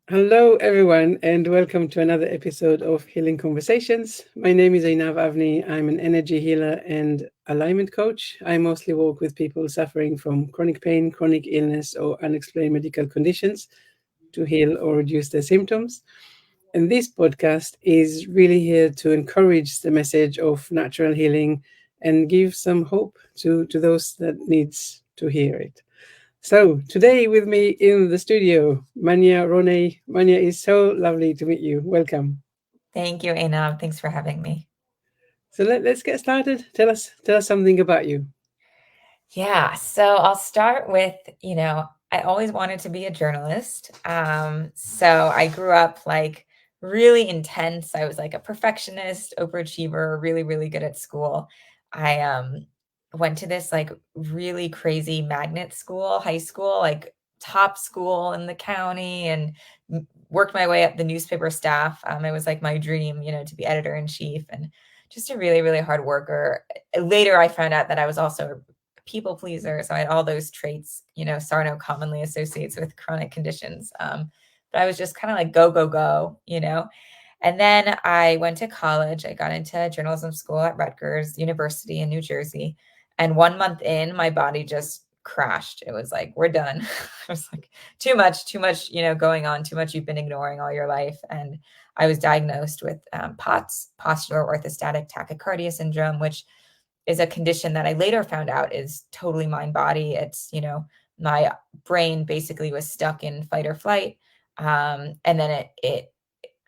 Hello, everyone, and welcome to another episode of Healing Conversations. My name is Einav Avni. I'm an energy healer and alignment coach. I mostly work with people suffering from chronic pain, chronic illness, or unexplained medical conditions to heal or reduce their symptoms. And this podcast is really here to encourage the message of natural healing and give some hope to those that needs to hear it. So today with me in the studio, Manya Ronay. Manya, is so lovely to meet you. Welcome. Thank you, Einav. Thanks for having me. So let's get started. Tell us something about you. Yeah, so I'll start with, I always wanted to be a journalist. So I grew up like really intense. I was like a perfectionist, overachiever, really, really good at school. I went to this like really crazy magnet school, high school, like top school in the county, and worked my way up the newspaper staff. It was like my dream, to be editor in chief and just a really, really hard worker. Later, I found out that I was also people pleaser. So I had all those traits, Sarno commonly associates with chronic conditions. But I was just kind of like go, go, go. And then I went to college. I got into journalism school at Rutgers University in New Jersey. And 1 month in, my body just crashed. It was like, we're done. I was like, too much, going on, too much you've been ignoring all your life. And I was diagnosed with POTS, postural orthostatic tachycardia syndrome, which is a condition that I later found out is totally mind body. It's, my brain basically was stuck in fight or flight. And then it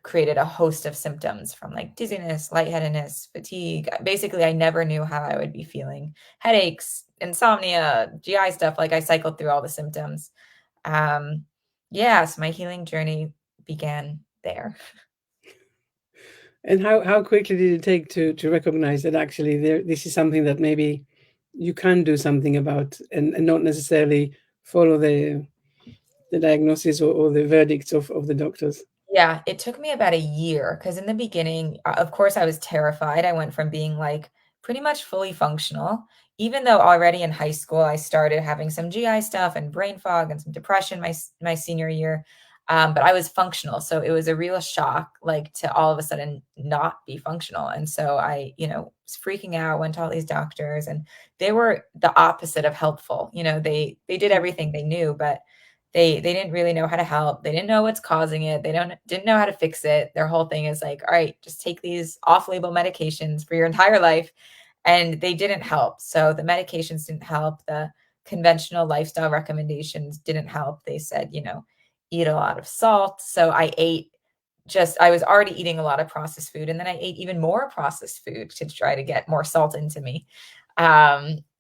created a host of symptoms from like dizziness, lightheadedness, fatigue. Basically, I never knew how I would be feeling. Headaches, insomnia, GI stuff. Like I cycled through all the symptoms. Um, yeah, so my healing journey began there. And how quickly did it take to recognize that actually this is something that maybe you can do something about and not necessarily follow the diagnosis or the verdicts of the doctors? Yeah, it took me about a year because in the beginning, of course, I was terrified. I went from being like pretty much fully functional, even though already in high school I started having some GI stuff and brain fog and some depression my senior year. But I was functional, so it was a real shock, like to all of a sudden not be functional. And so I, was freaking out. Went to all these doctors, and they were the opposite of helpful. They did everything they knew, but they didn't really know how to help. They didn't know what's causing it. They didn't know how to fix it. Their whole thing is like, all right, just take these off-label medications for your entire life. And they didn't help. So the medications didn't help. The conventional lifestyle recommendations didn't help. They said, eat a lot of salt. So I was already eating a lot of processed food. And then I ate even more processed food to try to get more salt into me.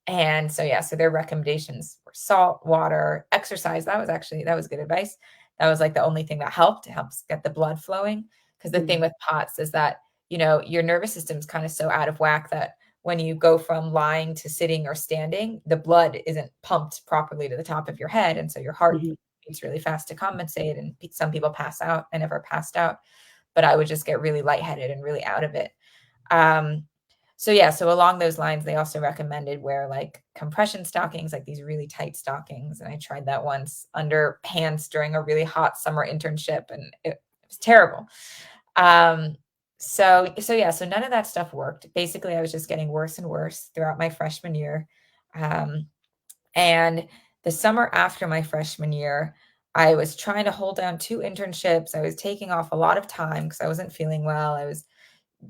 And so, yeah, so their recommendations were salt, water, exercise. That was good advice. That was like the only thing that helped. It helps get the blood flowing. Because the thing Mm. with POTS is that, your nervous system's kind of so out of whack that when you go from lying to sitting or standing, the blood isn't pumped properly to the top of your head. And so your heart Mhm. beats really fast to compensate. And some people pass out. I never passed out, but I would just get really lightheaded and really out of it. Um, so yeah, so along those lines, they also recommended wear like compression stockings, like these really tight stockings. And I tried that once under pants during a really hot summer internship, and it was terrible. Um, so yeah, so none of that stuff worked. Basically, I was just getting worse and worse throughout my freshman year. Um, and the summer after my freshman year, I was trying to hold down two internships. I was taking off a lot of time because I wasn't feeling well. I was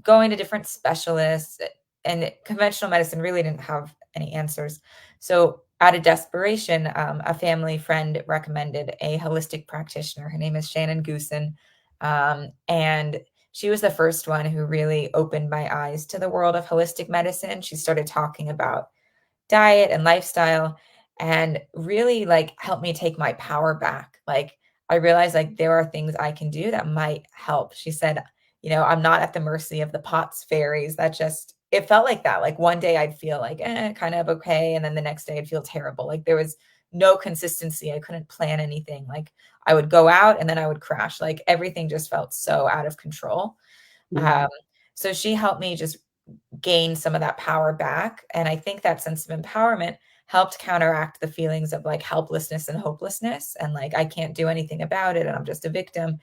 going to different specialists, and conventional medicine really didn't have any answers. So out of desperation, a family friend recommended a holistic practitioner. Her name is Shannon Goosen. And she was the first one who really opened my eyes to the world of holistic medicine. She started talking about diet and lifestyle and really like helped me take my power back. Like I realized like there are things I can do that might help. She said, I'm not at the mercy of the POTS fairies. That just it felt like that. Like one day I'd feel like kind of okay, and then the next day I'd feel terrible. Like there was no consistency. I couldn't plan anything. Like I would go out and then I would crash. Like everything just felt so out of control. Um, Mm. so she helped me just gain some of that power back. And I think that sense of empowerment helped counteract the feelings of like helplessness and hopelessness and like I can't do anything about it and I'm just a victim.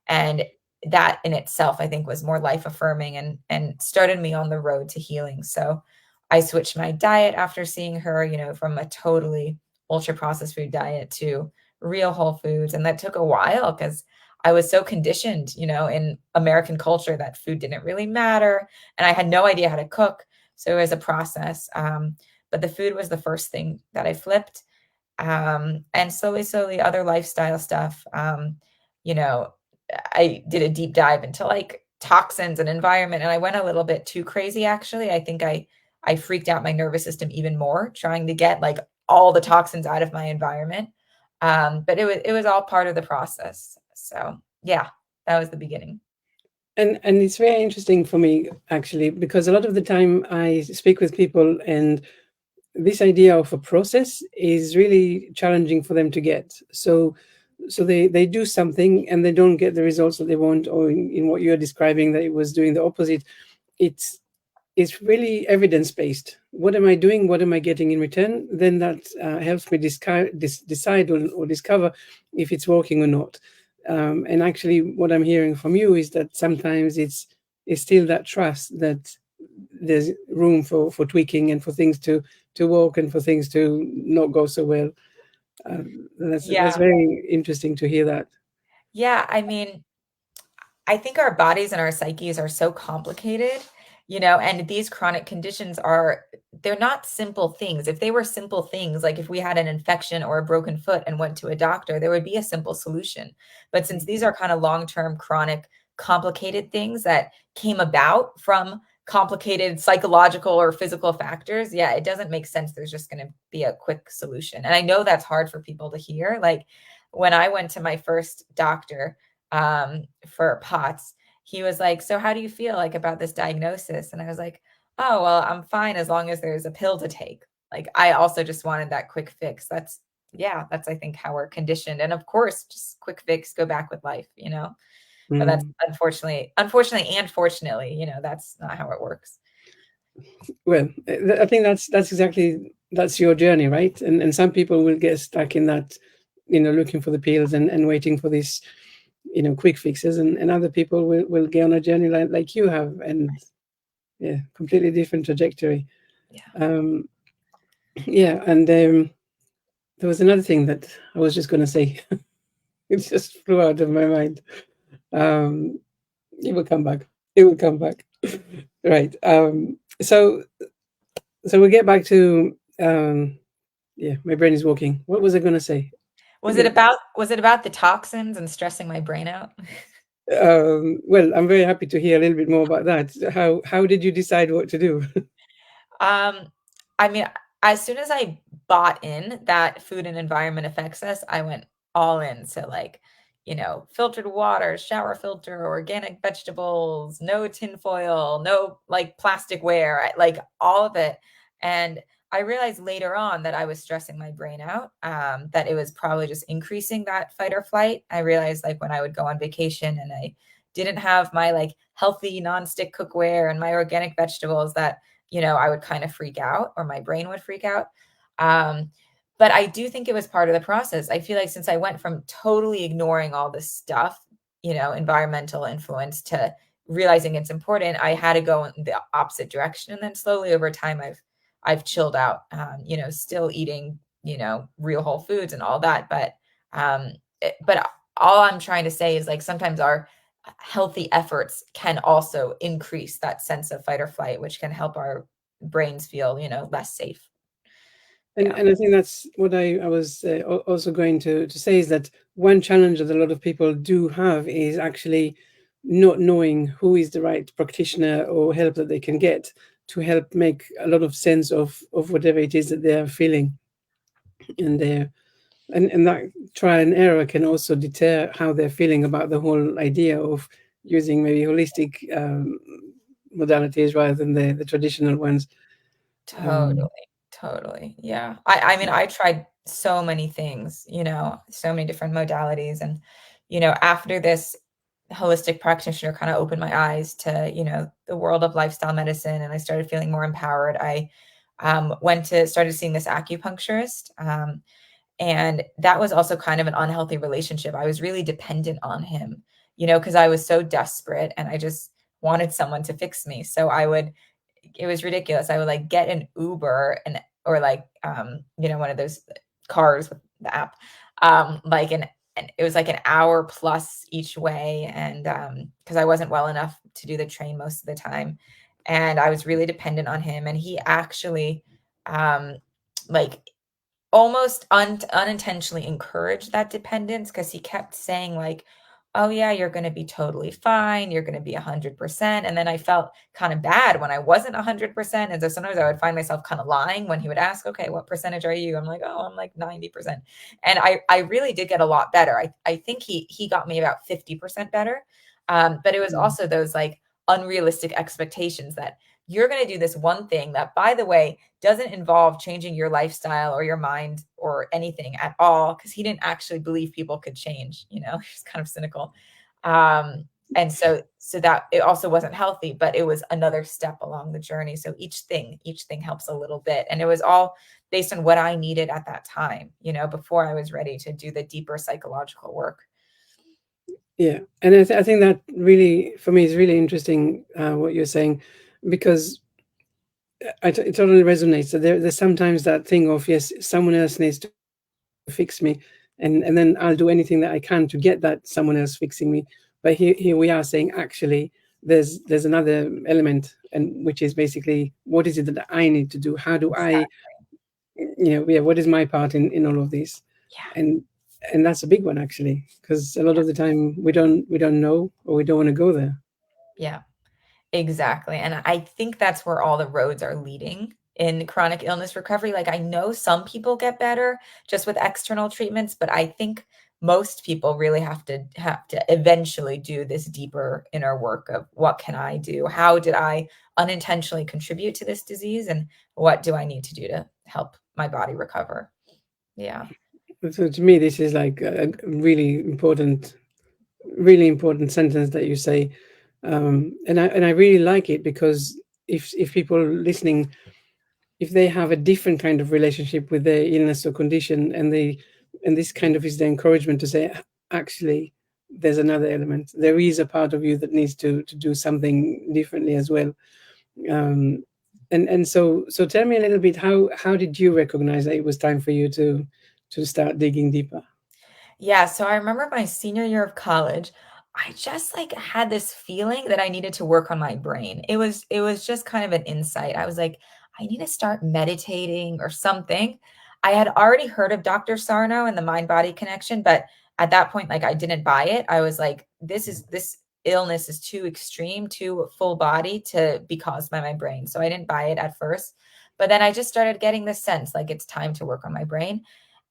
And that in itself I think was more life affirming and started me on the road to healing. So I switched my diet after seeing her, from a totally ultra processed food diet to real whole foods. And that took a while because I was so conditioned, in American culture that food didn't really matter. And I had no idea how to cook. So it was a process. But the food was the first thing that I flipped. And slowly, other lifestyle stuff. You know, I did a deep dive into like toxins and environment, and I went a little bit too crazy. Actually, I think I freaked out my nervous system even more trying to get like all the toxins out of my environment. But it was all part of the process. So yeah, that was the beginning. And it's very interesting for me actually, because a lot of the time I speak with people, and this idea of a process is really challenging for them to get. So they do something and they don't get the results that they want, or in what you're describing, that it was doing the opposite. It's it's really evidence based. What am I doing? What am I getting in return? Then that helps me decide or discover if it's working or not. And actually, what I'm hearing from you is that sometimes it's still that trust that there's room for tweaking and for things to work and for things to not go so well. That's Yeah. very interesting to hear that. Yeah. I mean, I think our bodies and our psyches are so complicated, and these chronic conditions they're not simple things. If they were simple things, like if we had an infection or a broken foot and went to a doctor, there would be a simple solution. But since these are kind of long-term chronic complicated things that came about from complicated psychological or physical factors, yeah, it doesn't make sense there's just going to be a quick solution. And I know that's hard for people to hear. Like when I went to my first doctor, for POTS, he was like, "So how do you feel like about this diagnosis?" And I was like, "Oh, well, I'm fine as long as there's a pill to take." Like I also just wanted that quick fix. That's I think how we're conditioned. And of course, just quick fix, go back with life. But that's Mm. unfortunately and fortunately, that's not how it works. Well, I think that's exactly that's your journey, right? And some people will get stuck in that, looking for the pills and waiting for this, quick fixes, and other people will get on a journey like you have, and yeah, completely different trajectory. Yeah. Um, yeah, and there was another thing that I was just going to say. It just flew out of my mind. Um, it will come back. It will come back. Right. So we get back to yeah, my brain is working. What was I going to say? Yeah. Was it about the toxins and stressing my brain out? Well, I'm very happy to hear a little bit more about that. How did you decide what to do? Um, I mean, as soon as I bought in that food and environment affects us, I went all in. So like, filtered water, shower filter, organic vegetables, no tinfoil, no like plasticware, like all of it. And I realized later on that I was stressing my brain out, that it was probably just increasing that fight or flight. I realized like when I would go on vacation and I didn't have my like healthy nonstick cookware and my organic vegetables, that I would kind of freak out or my brain would freak out. Um, but I do think it was part of the process. I feel like since I went from totally ignoring all this stuff, environmental influence, to realizing it's important, I had to go in the opposite direction. And then slowly over time, I've chilled out, still eating, real whole foods and all that. But all I'm trying to say is like sometimes our healthy efforts can also increase that sense of fight or flight, which can help our brains feel, less safe. And Yeah, and I think that's what I was also going to say, is that one challenge that a lot of people do have is actually not knowing who is the right practitioner or help that they can get to help make a lot of sense of whatever it is that they're feeling, and they and that trial and error can also deter how they're feeling about the whole idea of using maybe holistic modalities rather than the traditional ones. totally. Um, Totally. Yeah. I mean, I tried so many things, so many different modalities. And, after this holistic practitioner kind of opened my eyes to, the world of lifestyle medicine and I started feeling more empowered. I Started seeing this acupuncturist. And that was also kind of an unhealthy relationship. I was really dependent on him, because I was so desperate and I just wanted someone to fix me. So it was ridiculous. I would like get an Uber or like, one of those cars with the app, and it was like an hour plus each way. And, cause I wasn't well enough to do the train most of the time. And I was really dependent on him. And he actually, um, like almost unintentionally encouraged that dependence, because he kept saying like, oh yeah, you're going to be totally fine, you're going to be 100%. And then I felt kind of bad when I wasn't 100%. And so sometimes I would find myself kind of lying when he would ask, okay, what percentage are you? I'm like, oh, I'm like 90%. And I really did get a lot better. I think he got me about 50% better. But it was also those like unrealistic expectations that you're going to do this one thing that, by the way, doesn't involve changing your lifestyle or your mind or anything at all, because he didn't actually believe people could change. He's kind of cynical. And so that it also wasn't healthy, but it was another step along the journey. So each thing helps a little bit. And it was all based on what I needed at that time, before I was ready to do the deeper psychological work. Yeah, and I think that really, for me, is really interesting what you're saying, because it totally resonates. So there's sometimes that thing of, yes, someone else needs to fix me, and then I'll do anything that I can to get that someone else fixing me. But here we are saying, actually, there's another element, and which is basically, what is it that I need to do? How do I, Exactly. yeah, what is my part in all of this? Yeah. And that's a big one, actually, because a lot of the time we don't know, or we don't want to go there. Yeah. Exactly. And I think that's where all the roads are leading in chronic illness recovery. Like I know some people get better just with external treatments, but I think most people really have to eventually do this deeper inner work of, what can I do? How did I unintentionally contribute to this disease? And what do I need to do to help my body recover? Yeah. So to me, this is like a really important sentence that you say, and I really like it, because if people listening, if they have a different kind of relationship with their illness or condition, and this kind of is the encouragement to say, actually, there's another element. There is a part of you that needs to do something differently as well. Um, and so tell me a little bit, how did you recognize that it was time for you to start digging deeper? Yeah, so I remember my senior year of college, I just like had this feeling that I needed to work on my brain. It was just kind of an insight. I was like, I need to start meditating or something. I had already heard of Dr. Sarno and the mind body connection, but at that point like I didn't buy it. I was like, this illness is too extreme, too full body to be caused by my brain. So I didn't buy it at first. But then I just started getting this sense like it's time to work on my brain.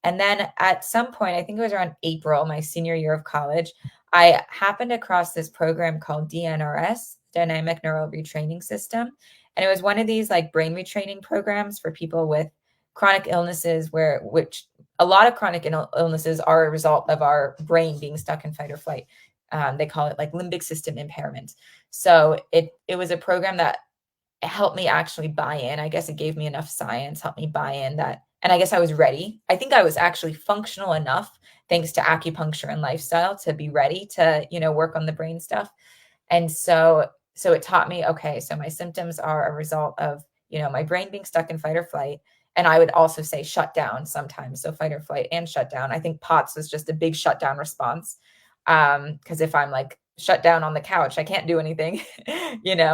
And then at some point, I think it was around April, my senior year of college, I happened across this program called DNRS, Dynamic Neural Retraining System. And it was one of these like brain retraining programs for people with chronic illnesses, which a lot of chronic illnesses are a result of our brain being stuck in fight or flight. They call it like limbic system impairment. So it was a program that helped me actually buy in. I guess it gave me enough science, helped me buy in that. And I guess I was ready. I think I was actually functional enough, thanks to acupuncture and lifestyle, to be ready to, work on the brain stuff. And so it taught me, okay, so my symptoms are a result of, my brain being stuck in fight or flight. And I would also say shut down sometimes. So fight or flight and shut down. I think POTS was just a big shutdown response. Because if I'm like shut down on the couch, I can't do anything,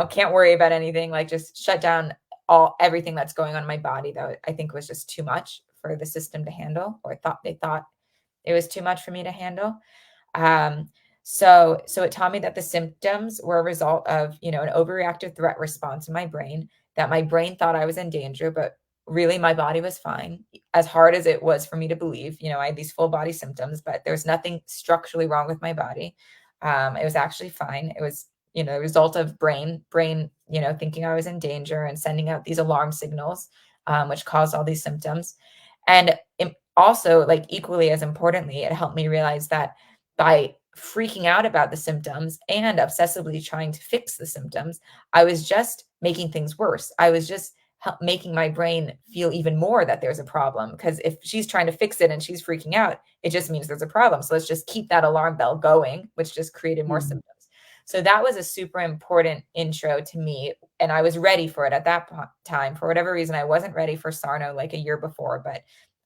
can't worry about anything, like just shut down everything that's going on in my body that I think was just too much for the system to handle, or they thought it was too much for me to handle. Um, so it taught me that the symptoms were a result of, an overreactive threat response in my brain, that my brain thought I was in danger, but really my body was fine. As hard as it was for me to believe, I had these full body symptoms, but there was nothing structurally wrong with my body. It was actually fine. It was, a result of brain, thinking I was in danger and sending out these alarm signals, which caused all these symptoms. And also, like equally as importantly, it helped me realize that by freaking out about the symptoms and obsessively trying to fix the symptoms, I was just making things worse. I was just making my brain feel even more that there's a problem. Because if she's trying to fix it and she's freaking out, it just means there's a problem. So let's just keep that alarm bell going, which just created more Mm. symptoms. So that was a super important intro to me. And I was ready for it at that time. For whatever reason, I wasn't ready for Sarno like a year before, but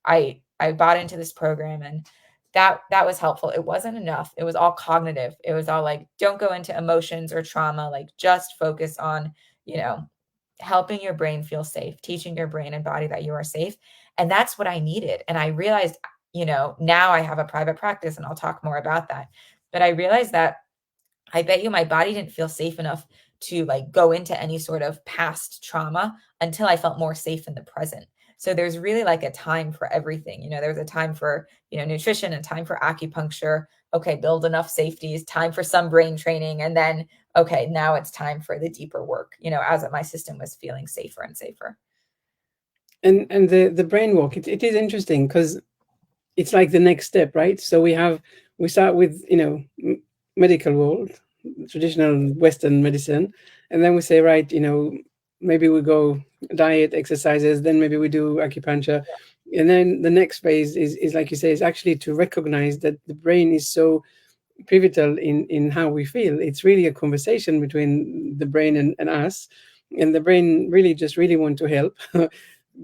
I bought into this program, and that was helpful. It wasn't enough. It was all cognitive. It was all like, don't go into emotions or trauma, like just focus on, you know, helping your brain feel safe, teaching your brain and body that you are safe. And that's what I needed. And I realized, now I have a private practice, and I'll talk more about that. But I realized that I bet you my body didn't feel safe enough to like go into any sort of past trauma until I felt more safe in the present. So there's really like a time for everything. There's a time for, nutrition, and time for acupuncture. Okay, build enough safeties, time for some brain training. And then, okay, now it's time for the deeper work, as my system was feeling safer and safer. And the brain walk, it is interesting because it's like the next step, right? So we start with medical world, traditional Western medicine, and then we say, right, maybe we go diet, exercises, then maybe we do acupuncture, and then the next phase is like you say, is actually to recognize that the brain is so pivotal in how we feel. It's really a conversation between the brain and us, and the brain really just really want to help.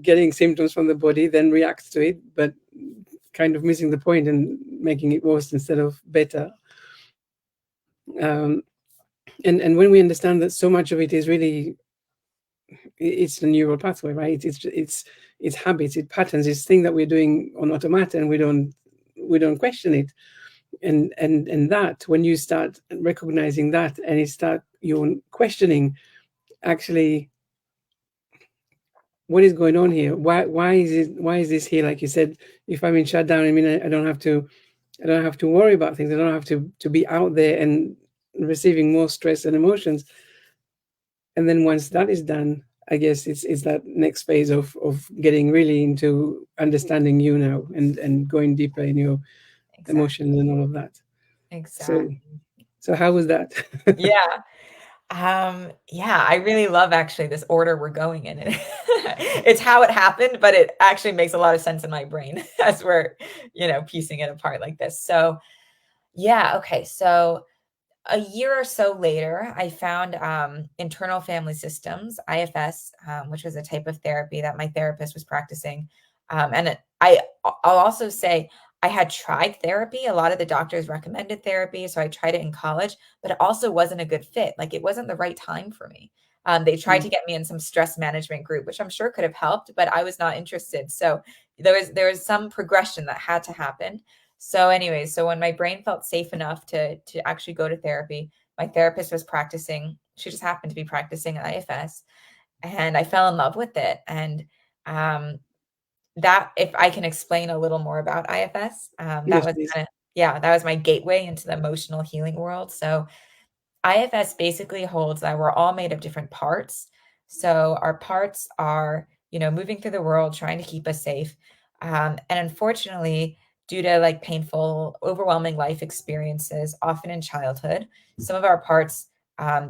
Getting symptoms from the body, then reacts to it, but kind of missing the point and making it worse instead of better. um, and when we understand that so much of it is really, it's the neural pathway, right? It's habits, it's patterns, it's thing that we're doing on automatic, and we don't question it. And that when you start recognizing that, and you start your questioning, actually, what is going on here? Why is this here? Like you said, if I'm in shutdown, I mean, I don't have to worry about things. I don't have to be out there and receiving more stress and emotions. And then once that is done, I guess it's that next phase of getting really into understanding you now, and going deeper in your Exactly. emotions and all of that. So Exactly. so how was that? Yeah. Yeah, I really love actually this order we're going in. It's how it happened, but it actually makes a lot of sense in my brain as we're, piecing it apart like this. So, yeah, okay. So a year or so later, I found internal family systems, IFS, which was a type of therapy that my therapist was practicing. I'll also say I had tried therapy. A lot of the doctors recommended therapy, so I tried it in college, but it also wasn't a good fit. Like it wasn't the right time for me. They tried Mm. to get me in some stress management group, which I'm sure could have helped, but I was not interested. So there was some progression that had to happen. So anyways, so when my brain felt safe enough to actually go to therapy, my therapist was practicing. She just happened to be practicing IFS, and I fell in love with it. And um, that, if I can explain a little more about IFS, that Yes, was please. kind of, yeah, that was my gateway into the emotional healing world. So IFS basically holds that we're all made of different parts. So our parts are, moving through the world trying to keep us safe. And unfortunately, due to like painful, overwhelming life experiences, often in childhood, some of our parts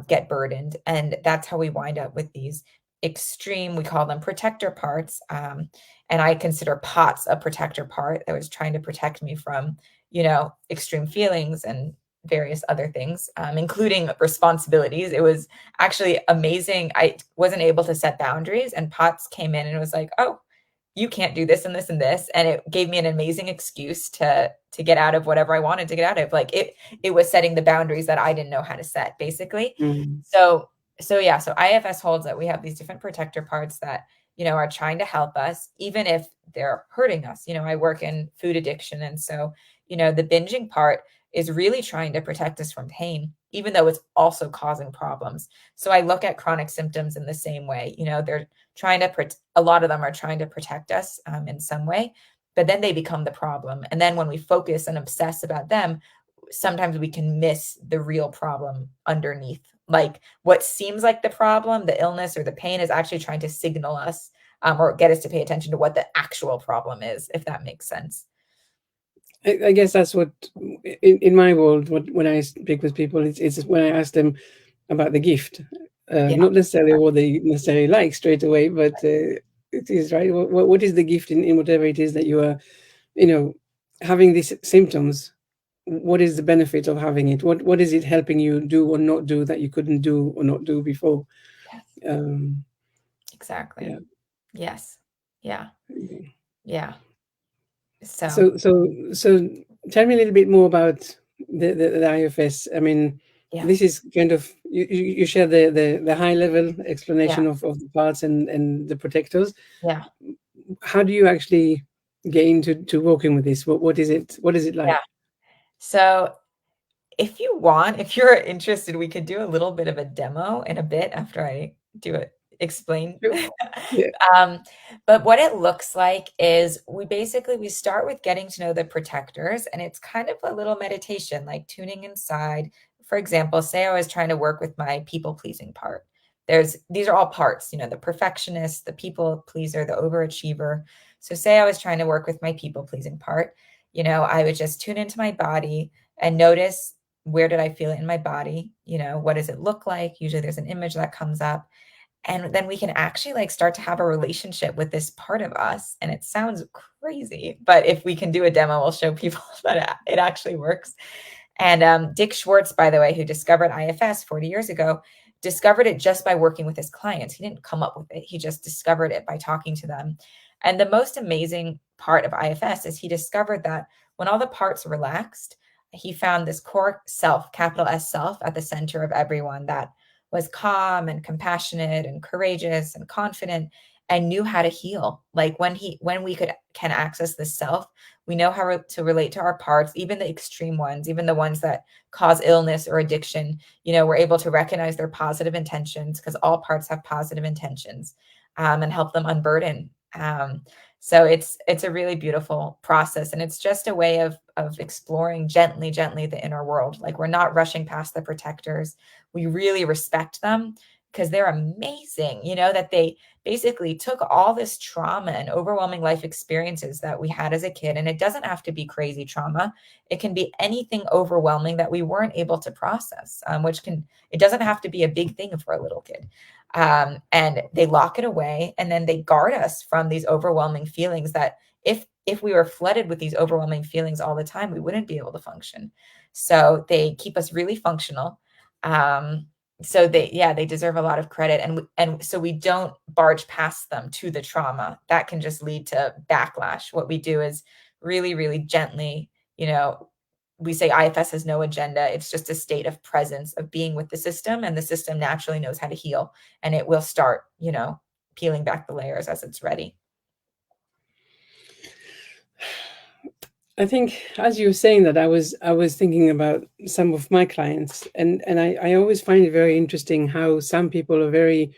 get burdened. And that's how we wind up with these extreme, we call them protector parts. And I consider POTS a protector part that was trying to protect me from, extreme feelings and various other things, including responsibilities. It was actually amazing. I wasn't able to set boundaries, and POTS came in and was like, "Oh, you can't do this and this and this," and it gave me an amazing excuse to get out of whatever I wanted to get out of. Like it was setting the boundaries that I didn't know how to set, basically. Mm. So yeah, so IFS holds that we have these different protector parts that are trying to help us, even if they're hurting us. I work in food addiction, and so the binging part is really trying to protect us from pain, even though it's also causing problems. So I look at chronic symptoms in the same way. They're trying to, a lot of them are trying to protect us in some way, but then they become the problem. And then when we focus and obsess about them, sometimes we can miss the real problem underneath. Like what seems like the problem, the illness or the pain, is actually trying to signal us or get us to pay attention to what the actual problem is, if that makes sense. I guess that's what, in my world, when I speak with people, it's when I ask them about the gift. Yeah. not necessarily what they necessarily like straight away, but it is right. What is the gift in whatever it is that you are, you know, having these symptoms? What is the benefit of having it? What is it helping you do or not do that you couldn't do or not do before? Yes. Um, Exactly. yeah. Yes. Yeah. Yeah. So, So tell me a little bit more about the IFS. I mean, yeah. this is kind of you share the high level Yeah. explanation of the parts and the protectors. Yeah. How do you actually get into working with this? What is it? What is it Yeah. like? So, if you want, if you're interested, we could do a little bit of a demo in a bit after I do it, explain. Sure. Yeah. Um, but what it looks like is we start with getting to know the protectors, and it's kind of a little meditation, like tuning inside. For example, say I was trying to work with my people pleasing part. These are all parts, the perfectionist, the people pleaser, the overachiever. So say I was trying to work with my people pleasing part, I would just tune into my body and notice, where did I feel it in my body? What does it look like? Usually there's an image that comes up. And then we can actually like start to have a relationship with this part of us. And it sounds crazy, but if we can do a demo, we'll show people that it actually works. And Dick Schwartz, by the way, who discovered IFS 40 years ago, discovered it just by working with his clients. He didn't come up with it. He just discovered it by talking to them. And the most amazing part of IFS is he discovered that when all the parts relaxed, he found this core self, capital S self, at the center of everyone that was calm and compassionate and courageous and confident and knew how to heal. Like when we can access the self, we know how to relate to our parts, even the extreme ones, even the ones that cause illness or addiction. We're able to recognize their positive intentions, because all parts have positive intentions, and help them unburden. So it's a really beautiful process, and it's just a way of exploring gently, gently the inner world. Like, we're not rushing past the protectors. We really respect them because they're amazing. That they basically took all this trauma and overwhelming life experiences that we had as a kid, and it doesn't have to be crazy trauma. It can be anything overwhelming that we weren't able to process, it doesn't have to be a big thing for a little kid. And they lock it away, and then they guard us from these overwhelming feelings that if we were flooded with these overwhelming feelings all the time, we wouldn't be able to function. So they keep us really functional. Um, so they deserve a lot of credit, and so we don't barge past them to the trauma that can just lead to backlash. What we do is really, really gently, we say IFS has no agenda. It's just a state of presence, of being with the system, and the system naturally knows how to heal, and it will start, peeling back the layers as it's ready. I think as you were saying that, I was thinking about some of my clients, and I always find it very interesting how some people are very,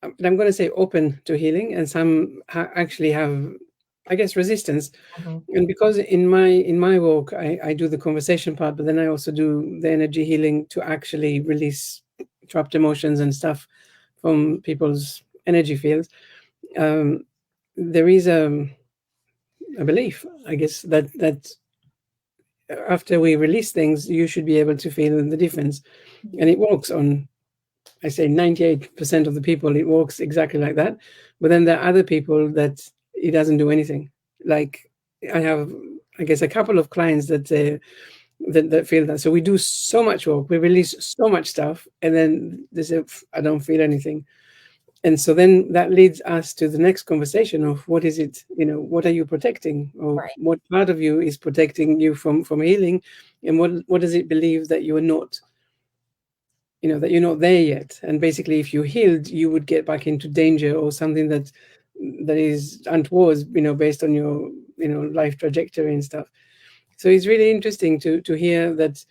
I'm going to say, open to healing, and some actually have, I guess, resistance. Mhm. And because in my work, I do the conversation part, but then I also do the energy healing to actually release trapped emotions and stuff from people's energy fields. Um, there is a belief, I guess, that after we release things, you should be able to feel the difference, and it works on, I say, 98% of the people. It works exactly like that. But then there are other people that it doesn't do anything. Like, I have, I guess, a couple of clients that feel that. So we do so much work, we release so much stuff, and then they say, I don't feel anything. And so then that leads us to the next conversation of what is it, what are you protecting, or Right. what part of you is protecting you from healing, and what does it believe that you are not, that you're not there yet. And basically, if you healed, you would get back into danger or something that is untoward, based on your, life trajectory and stuff. So it's really interesting to hear that,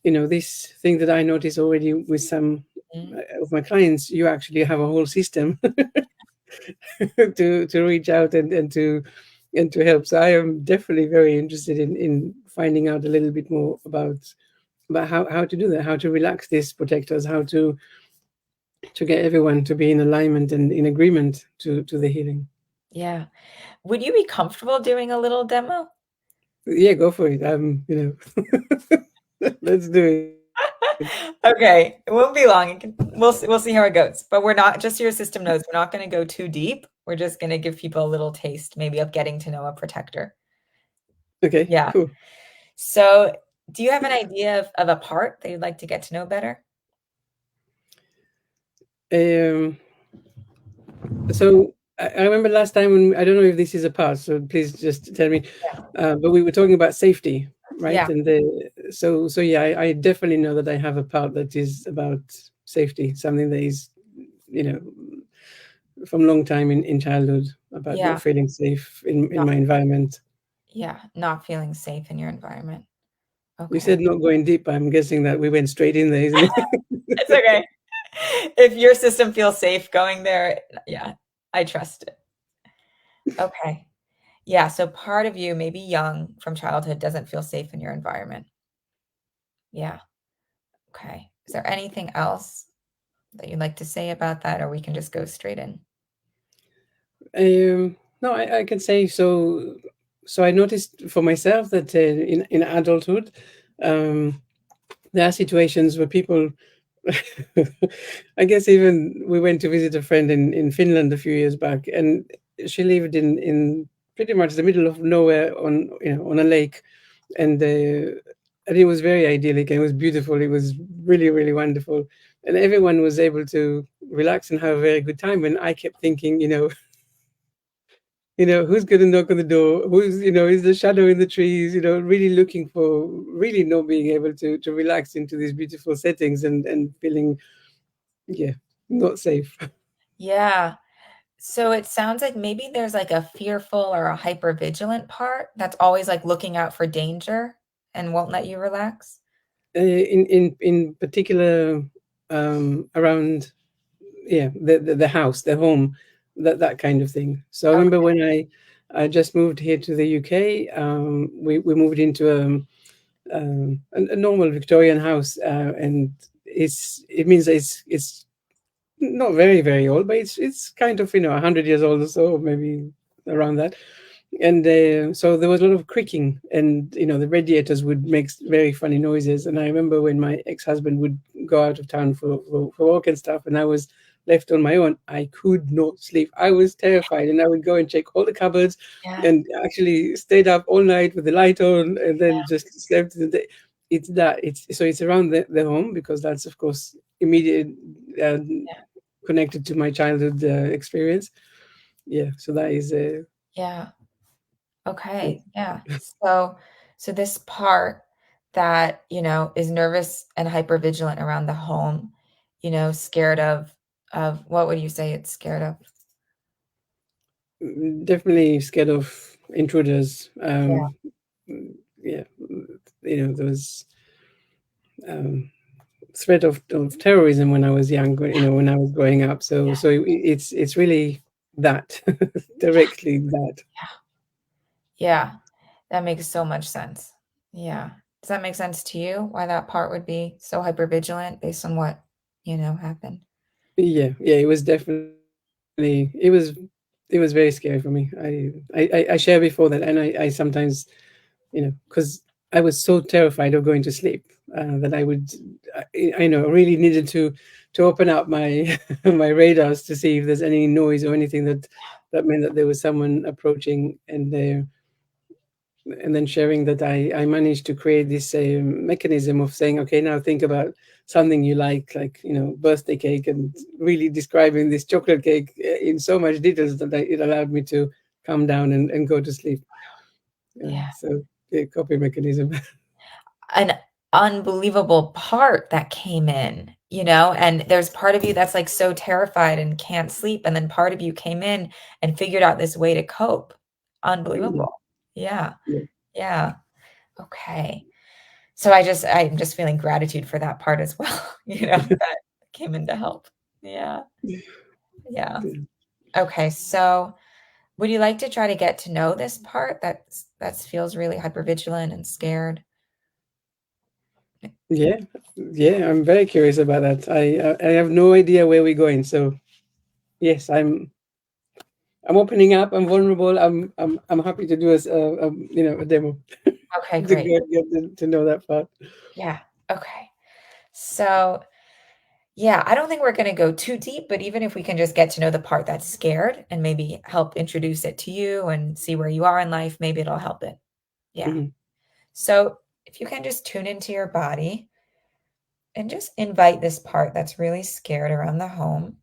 this thing that I noticed already with some Mhm. of my clients. You actually have a whole system to reach out and to help. So I am definitely very interested in finding out a little bit more about how to do that, how to relax these protectors, how to get everyone to be in alignment and in agreement to the healing. Yeah. Would you be comfortable doing a little demo? Yeah, go for it. Let's do it. Okay, it won't be long. We'll see how it goes. But we're not, just so your system knows, we're not going to go too deep. We're just going to give people a little taste, maybe, of getting to know a protector. Okay, Yeah. cool. So, do you have an idea of a part that you'd like to get to know better? Um, so I remember last time when I don't know if this is a part, so please just tell me. But we were talking about safety, right? Yeah. And so yeah, I definitely know that I have a part that is about safety, something that is, you know, from long time in childhood about not Yeah. feeling safe in Not, my environment. yeah, not feeling safe in your environment. You Okay. said not going deep. I'm guessing that we went straight in there, isn't It's it? okay. If your system feels safe going there, yeah, I trust it. Okay. Yeah, so part of you, maybe young from childhood, doesn't feel safe in your environment. Yeah. Okay. Is there anything else that you'd like to say about that, or we can just go straight in? No, I can say so. So I noticed for myself that in adulthood, um, there are situations where people. I guess even we went to visit a friend in Finland a few years back, and she lived in pretty much the middle of nowhere on on a lake, and it was very idyllic and it was beautiful. It was really wonderful, and everyone was able to relax and have a very good time. And I kept thinking, who's going to knock on the door? Who's, is the shadow in the trees? Really looking for, really not being able to relax into these beautiful settings and feeling, yeah, not safe. Yeah. So it sounds like maybe there's like a fearful or a hyper vigilant part that's always like looking out for danger and won't let you relax. In particular, around, yeah, the house, the home, that kind of thing. So I remember Okay. when I just moved here to the UK. We moved into a normal Victorian house, and it means that it's not very old, but it's kind of 100 years old or so, maybe around that. And so there was a lot of creaking, and the radiators would make very funny noises. And I remember when my ex-husband would go out of town for work and stuff, and I was left on my own. I could not sleep. I was terrified, and I would go and check all the cupboards, Yeah. and actually stayed up all night with the light on, and then just slept in the day. It's around the home, because that's of course immediate, uh, Yeah. connected to my childhood experience. Yeah, so that is Yeah. that's, Okay. Yeah. So this part that, is nervous and hypervigilant around the home, scared of what would you say it's scared of? definitely scared of intruders. Yeah. Yeah, there was um, threat of terrorism when I was young. When I was growing up. So it's really that directly that. Yeah. That makes so much sense. Yeah. Does that make sense to you? Why that part would be so hypervigilant based on what, happened? Yeah. It was definitely it was very scary for me. I shared before that, and I sometimes, because I was so terrified of going to sleep, that I know, really needed to open up my my radars to see if there's any noise or anything that meant that there was someone approaching, and then sharing that I managed to create this mechanism of saying, okay, now think about something you like, birthday cake, and really describing this chocolate cake in so much details that it allowed me to calm down and go to sleep. Yeah. So the copy mechanism. An unbelievable part that came in, and there's part of you that's like so terrified and can't sleep. And then part of you came in and figured out this way to cope. Yeah, Unbelievable. Yeah. yeah, Yeah. Okay. So I'm just feeling gratitude for that part as well, that came in to help. Yeah. Yeah. yeah. Okay. So would you like to try to get to know this part that feels really hypervigilant and scared? Yeah, yeah, I'm very curious about that. I have no idea where we're going. So yes, I'm opening up. I'm vulnerable. I'm happy to do a demo Okay, to great. get to know that part. Yeah. Okay. So, yeah, I don't think we're going to go too deep, but even if we can just get to know the part that's scared and maybe help introduce it to you and see where you are in life, maybe it'll help it. Yeah. Hmm. So, if you can just tune into your body and just invite this part that's really scared around the home.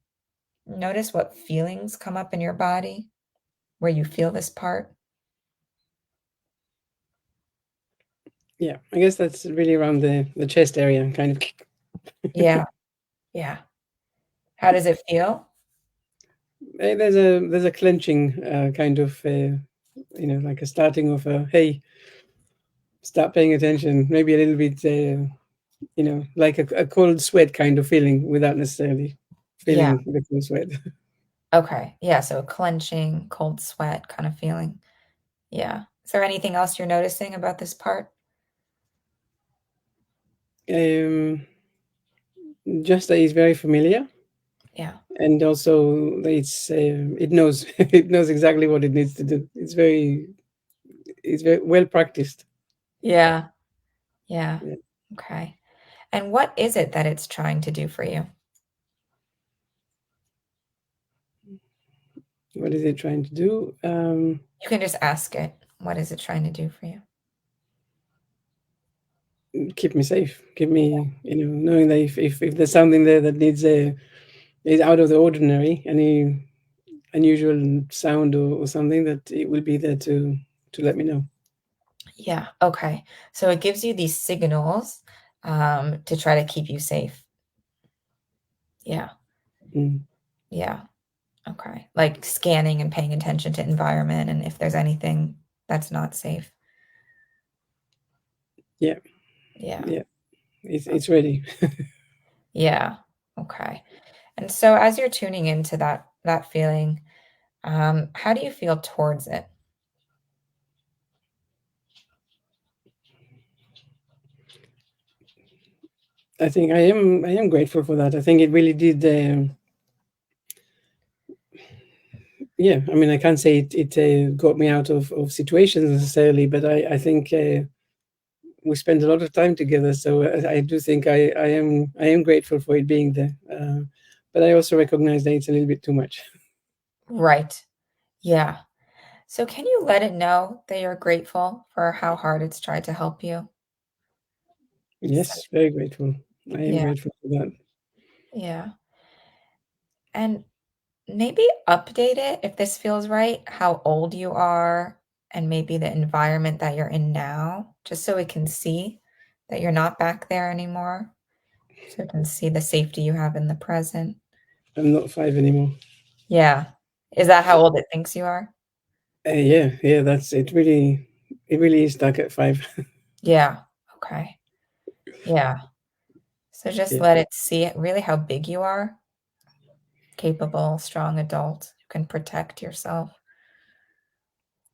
Notice what feelings come up in your body where you feel this part. Yeah, I guess that's really around the chest area, kind of. Yeah. Yeah. How does it feel? There's a clenching kind of like a starting of a hey, start paying attention. Maybe a little bit like a cold sweat kind of feeling without necessarily Yeah. feeling the cold sweat. Okay. Yeah. So a clenching, cold sweat kind of feeling. Yeah. Is there anything else you're noticing about this part? um, just that it's very familiar, Yeah. and also that it knows it knows exactly what it needs to do. It's very well practiced. Yeah. Yeah. Yeah. Okay. And what is it that it's trying to do for you? What is it trying to do? You can just ask it. What is it trying to do for you? Keep me safe. Keep me, knowing that if there's something there that needs is out of the ordinary, any unusual sound or something, that it will be there to let me know. Yeah. Okay. So it gives you these signals to try to keep you safe. Yeah. Mm. Yeah. Okay. Like scanning and paying attention to environment and if there's anything that's not safe. Yeah, Yeah. yeah. It's ready. Yeah. Okay. And so as you're tuning into that feeling, how do you feel towards it? I think I am grateful for that. I think it really did. Yeah, I mean, I can't say it got me out of situations necessarily, but I think we spent a lot of time together. So I do think I am grateful for it being there. But I also recognize that it's a little bit too much. Right. Yeah. So can you let it know that you're grateful for how hard it's tried to help you? So, Yes, very grateful. I am yeah. grateful for that. Yeah. And maybe update it if this feels right, how old you are and maybe the environment that you're in now, just so it can see that you're not back there anymore. So it can see the safety you have in the present. I'm not 5 anymore. Yeah. Is that how old it thinks you are? Yeah, yeah, that's it. It really is stuck at 5. Yeah. Okay. Yeah. So just Yeah. let it see it really how big you are, capable, strong adult who can protect yourself.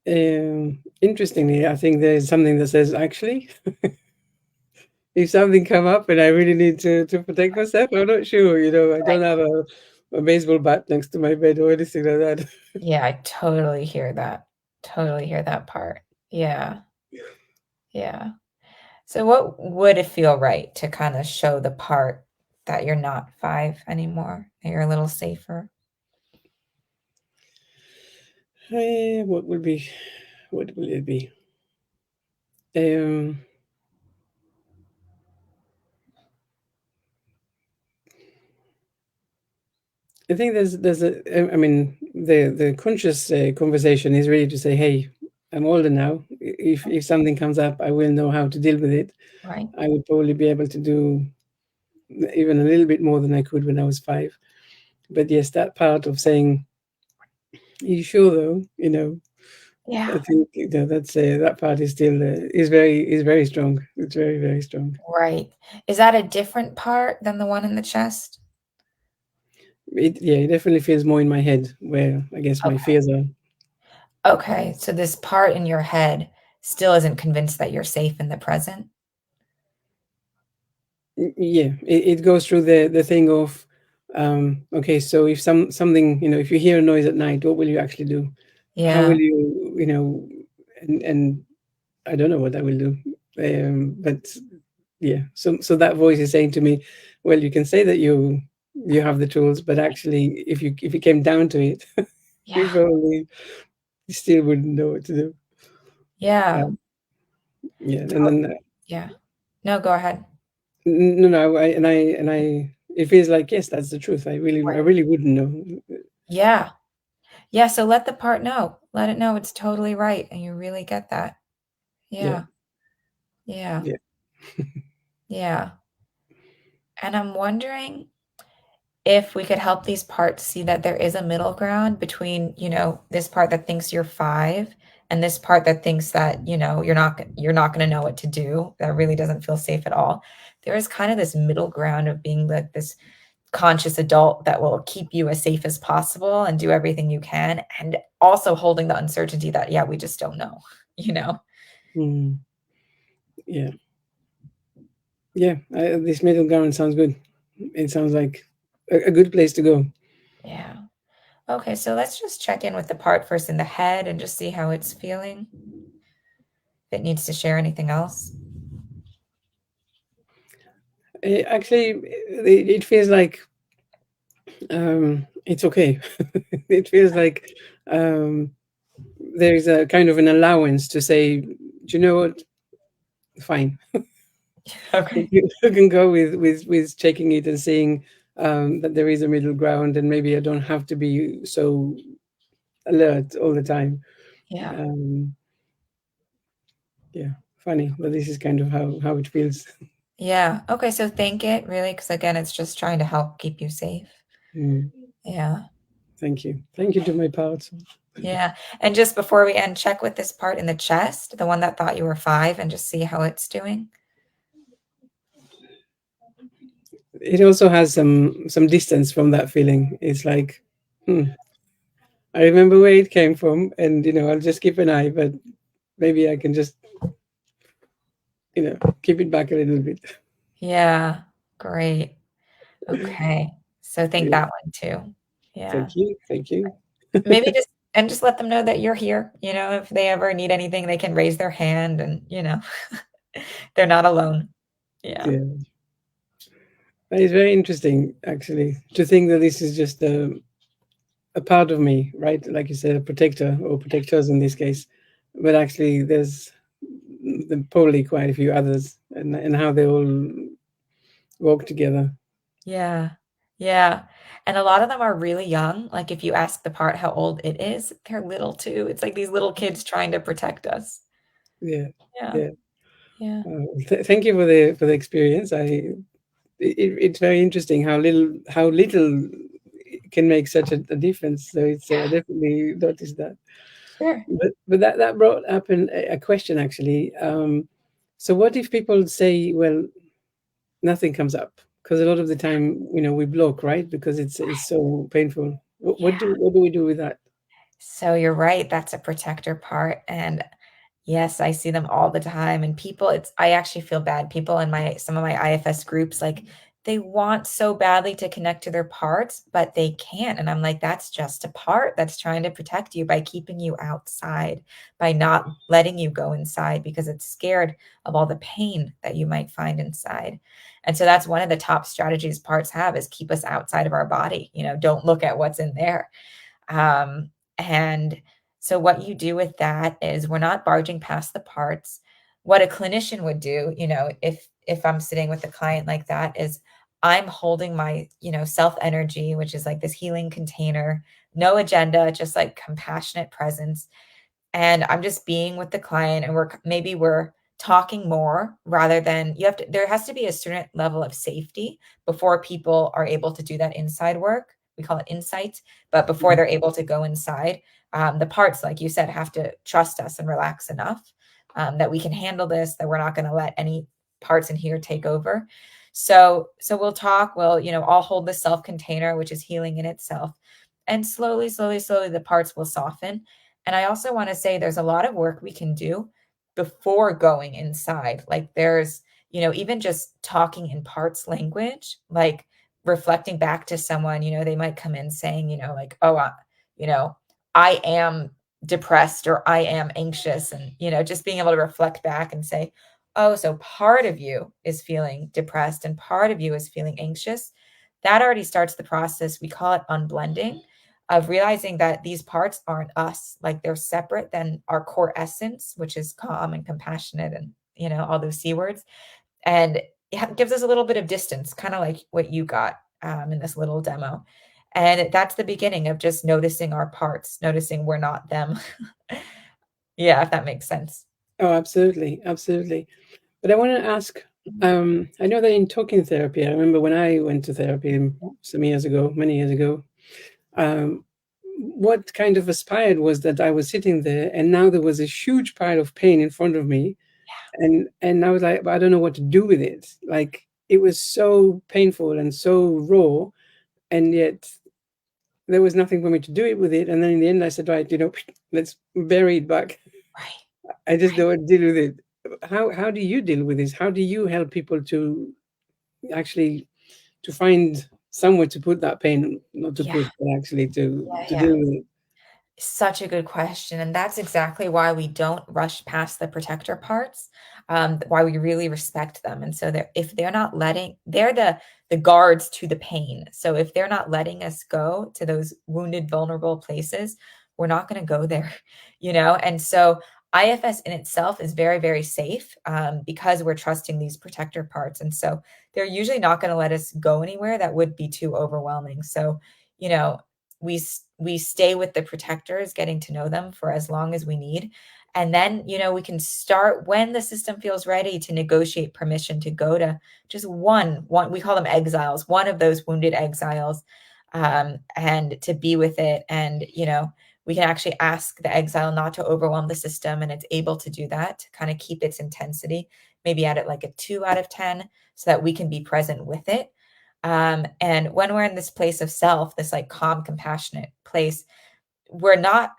Interestingly, I think there's something that says actually, if something come up and I really need to protect myself, I'm not sure. I don't have a baseball bat next to my bed or anything like that. Yeah, I totally hear that. Totally hear that part. Yeah. Yeah. So what would it feel right to kind of show the part that you're not 5 anymore, that you're a little safer? What will be? What will it be? Um, I think I mean, the conscious conversation is really to say, "Hey, I'm older now. If something comes up, I will know how to deal with it. Right? I would probably be able to do even a little bit more than I could when I was 5." But yes, that part of saying, "Are you sure though?" I Yeah. think that part is still is very strong. It's very, very strong. Right. Is that a different part than the one in the chest? It definitely feels more in my head where I guess my Okay. fears are. Okay. So this part in your head still isn't convinced that you're safe in the present? Yeah, it goes through the thing of, okay, so if something, if you hear a noise at night, what will you actually do? How Yeah. will you, and I don't know what I will do. But yeah. So that voice is saying to me, well, you can say that you have the tools, but actually, if you came down to it, you Yeah. probably still wouldn't know what to do. Yeah. Yeah, and then Yeah. No, go ahead. no, no, and I, it feels like yes, that's the truth. I Right. really wouldn't know. Yeah. Yeah, so let the part know. Let it know it's totally right and you really get that. Yeah, Yeah. Yeah. yeah. Yeah. And I'm wondering if we could help these parts see that there is a middle ground between, this part that thinks you're 5 and this part that thinks that, you're not gonna know what to do, that really doesn't feel safe at all. There is kind of this middle ground of being like this conscious adult that will keep you as safe as possible and do everything you can, and also holding the uncertainty that, yeah, we just don't know, you know? Mm, yeah, yeah. This middle ground sounds good. It sounds like a good place to go. Yeah. Okay, so let's just check in with the part first in the head and just see how it's feeling. If it needs to share anything else. Actually, it feels like it's okay. It feels like um, there's a kind of an allowance to say, do you know what? Fine. Okay. You can go with checking it and seeing that there is a middle ground, and maybe I don't have to be so alert all the time. Yeah. Um, yeah, funny, but this is kind of how it feels. Yeah. Okay, so thank it really, because again, it's just trying to help keep you safe. Mm, Yeah. thank you to my parts. Yeah. And just before we end, check with this part in the chest, the one that thought you were 5, and just see how it's doing. It also has some distance from that feeling. It's like, I remember where it came from, and I'll just keep an eye, but maybe I can just keep it back a little bit. Yeah. Great. Okay. So thank Yeah, that one too. Yeah. thank you, thank you. Maybe just let them know that you're here. If they ever need anything, they can raise their hand and, they're not alone. Yeah. Yeah, it's very interesting actually to think that this is just a part of me, right? Like you said, a protector or protectors in this case, but actually there's probably quite a few others, and how they all work together. Yeah. Yeah. And a lot of them are really young. Like if you ask the part how old it is, they're little too. It's like these little kids trying to protect us. Yeah, Yeah. yeah. Yeah. Thank you for the experience. It's very interesting how little can make such a difference. So it's Yeah. definitely noticed that. Sure. But that brought up a question actually. So what if people say, well, nothing comes up? Because a lot of the time, we block, right? Because it's so painful. Yeah. What do we do with that? So you're right. That's a protector part. And yes, I see them all the time, and people, I actually feel bad. People in my some of my IFS groups, like, they want so badly to connect to their parts, but they can't, and I'm like, "That's just a part that's trying to protect you by keeping you outside, by not letting you go inside because it's scared of all the pain that you might find inside." And so that's one of the top strategies parts have, is keep us outside of our body, don't look at what's in there. And so what you do with that is, we're not barging past the parts. What a clinician would do, if I'm sitting with a client like that, is I'm holding my, self energy, which is like this healing container, no agenda, just like compassionate presence, and I'm just being with the client, and maybe we're talking more, rather than, there has to be a certain level of safety before people are able to do that inside work. We call it insight, but before they're able to go inside, the parts, like you said, have to trust us and relax enough, that we can handle this, that we're not going to let any parts in here take over. So we'll talk. I'll hold the self container, which is healing in itself, and slowly, slowly, slowly, the parts will soften. And I also want to say, there's a lot of work we can do before going inside. Like there's, even just talking in parts language, like reflecting back to someone, they might come in saying, like, oh, you know, I am depressed, or I am anxious. And, just being able to reflect back and say, oh, so part of you is feeling depressed and part of you is feeling anxious, that already starts the process. We call it unblending, of realizing that these parts aren't us, like they're separate than our core essence, which is calm and compassionate and, all those C words. And it gives us a little bit of distance, kind of like what you got in this little demo. And that's the beginning of just noticing our parts, noticing we're not them. Yeah, if that makes sense. Oh, absolutely, absolutely. But I want to ask. I know that in talking therapy, I remember when I went to therapy some years ago, many years ago. Um, what kind of aspired was that I was sitting there, and now there was a huge pile of pain in front of me, and I was like, "But I don't know what to do with it." Like it was so painful and so raw, and yet there was nothing for me to do it with it. And then in the end, I said, "Right, let's bury it back. Right, I just right. don't want to deal with it." How do you deal with this? How do you help people to actually to find somewhere to put that pain, not to Yeah, put, but actually yeah, to yeah. deal with it? Such a good question, and that's exactly why we don't rush past the protector parts, why we really respect them, and so if they're not letting they're the guards to the pain, so if they're not letting us go to those wounded, vulnerable places, we're not gonna go there, and so IFS in itself is very, very safe, because we're trusting these protector parts, and so they're usually not gonna let us go anywhere that would be too overwhelming, so, you know, we stay with the protectors, getting to know them for as long as we need. And then, we can start when the system feels ready to negotiate permission to go to just one, we call them exiles, one of those wounded exiles, and to be with it. And, we can actually ask the exile not to overwhelm the system, and it's able to do that to kind of keep its intensity, maybe at it like a 2 out of 10, so that we can be present with it. And when we're in this place of self, this like calm, compassionate place, we're not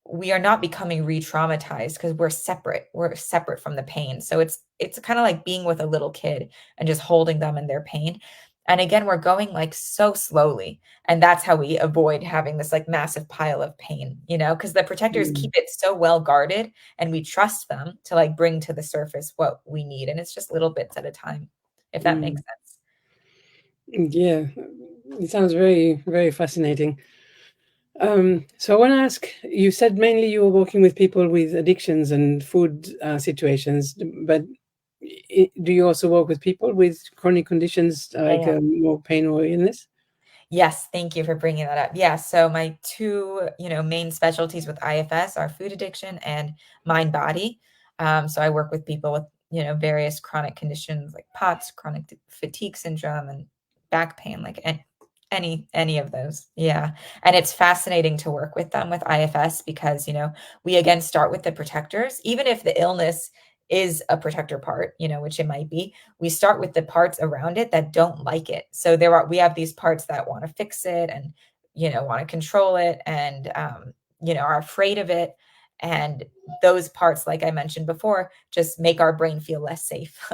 we are not becoming re-traumatized because we're separate from the pain. So it's kind of like being with a little kid and just holding them in their pain. And again, we're going like so slowly, and that's how we avoid having this like massive pile of pain, because the protectors keep Mm, it so well guarded, and we trust them to like bring to the surface what we need, and it's just little bits at a time, if that makes mm. sense. Yeah, it sounds very, very fascinating. So I want to ask, you said mainly you were working with people with addictions and food situations, but do you also work with people with chronic conditions like Yeah. more pain or illness? Yes, thank you for bringing that up. Yeah, so my two, main specialties with IFS are food addiction and mind body. So I work with people with, various chronic conditions like POTS, chronic fatigue syndrome, and back pain, like any of those. Yeah. And it's fascinating to work with them with IFS because, we again start with the protectors, even if the illness is a protector part, which it might be, we start with the parts around it that don't like it. So we have these parts that want to fix it and, want to control it and, are afraid of it. And those parts, like I mentioned before, just make our brain feel less safe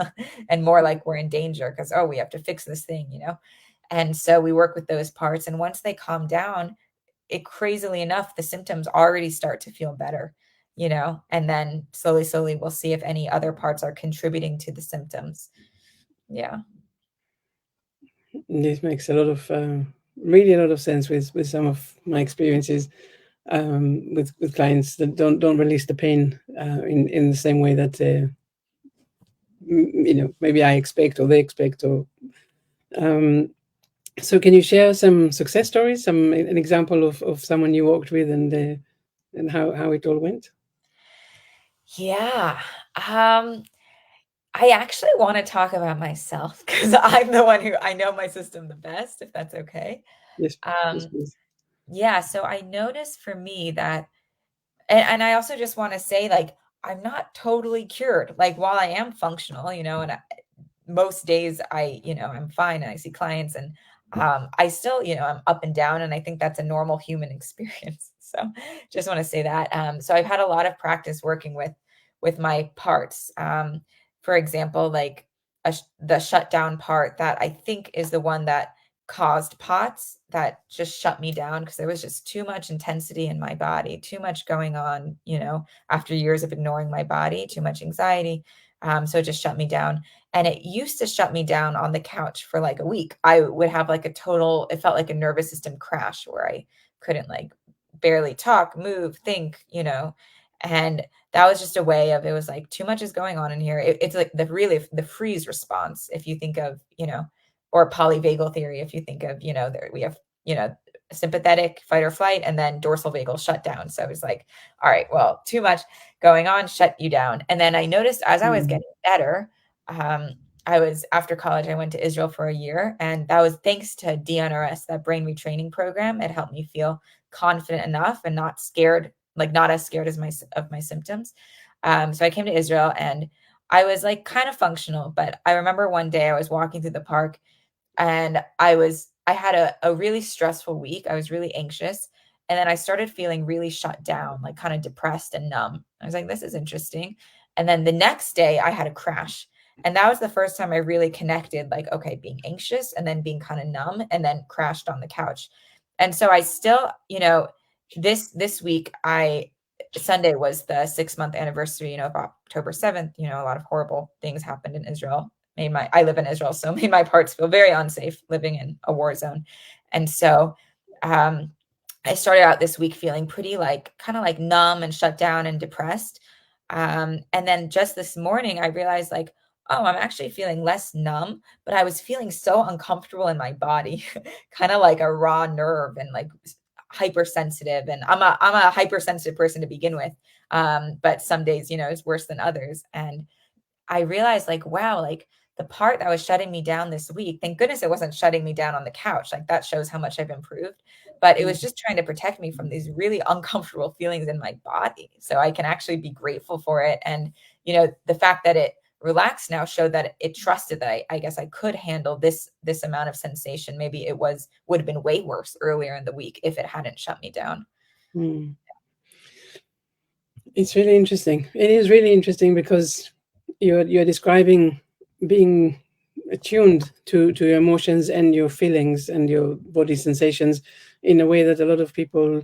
and more like we're in danger because, oh, we have to fix this thing. And so we work with those parts. And once they calm down, it crazily enough, the symptoms already start to feel better, and then slowly, slowly, we'll see if any other parts are contributing to the symptoms. Yeah. This makes a lot of really a lot of sense with some of my experiences with clients that don't release the pain in the same way that maybe I expect or they expect or um, so can you share some success stories, an example of someone you worked with and how it all went? Yeah. I actually want to talk about myself because I'm the one who I know my system the best, if that's okay. Yes, yes, Um, please. yeah, so I noticed for me that, and I also just want to say, like, I'm not totally cured. Like, while I am functional, and most days I'm fine and I see clients, and I still, I'm up and down, and I think that's a normal human experience. So just want to say that. So I've had a lot of practice working with my parts. For example, like the shutdown part that I think is the one that caused POTS, that just shut me down because there was just too much intensity in my body, too much going on, after years of ignoring my body, too much anxiety. So it just shut me down. And it used to shut me down on the couch for like a week. I would have like a total, it felt like a nervous system crash where I couldn't like barely talk, move, think, and that was just a way of, it was like too much is going on in here. It's like the freeze response, if you think of, or polyvagal theory, if you think of, there we have, sympathetic fight or flight, and then dorsal vagal shut down. So it was like, all right, well, too much going on, shut you down. And then I noticed as I was Mm. getting better, um, I was after college, I went to Israel for a year, and that was thanks to DNRS, that brain retraining program. It helped me feel confident enough and not scared, like not as scared as my symptoms. So I came to Israel and I was like kind of functional, but I remember one day I was walking through the park and I had a really stressful week. I was really anxious. And then I started feeling really shut down, like kind of depressed and numb. I was like, this is interesting. And then the next day I had a crash. And that was the first time I really connected, like, okay, being anxious and then being kind of numb and then crashed on the couch. And so I still, this week Sunday was the 6 month anniversary, of October 7th. A lot of horrible things happened in Israel. I live in Israel, so made my parts feel very unsafe living in a war zone. And so um, I started out this week feeling pretty like kind of like numb and shut down and depressed. And then just this morning, I realized like, oh, I'm actually feeling less numb, but I was feeling so uncomfortable in my body, kind of like a raw nerve and like hypersensitive. And I'm a hypersensitive person to begin with. But some days, it's worse than others. And I realized like, wow, like the part that was shutting me down this week, thank goodness it wasn't shutting me down on the couch. Like that shows how much I've improved. But it was just trying to protect me from these really uncomfortable feelings in my body. So I can actually be grateful for it. And, the fact that it relaxed now showed that it trusted that I guess I could handle this amount of sensation. Maybe would have been way worse earlier in the week if it hadn't shut me down. Mm. It's really interesting. It is really interesting because you're describing being attuned to your emotions and your feelings and your body sensations in a way that a lot of people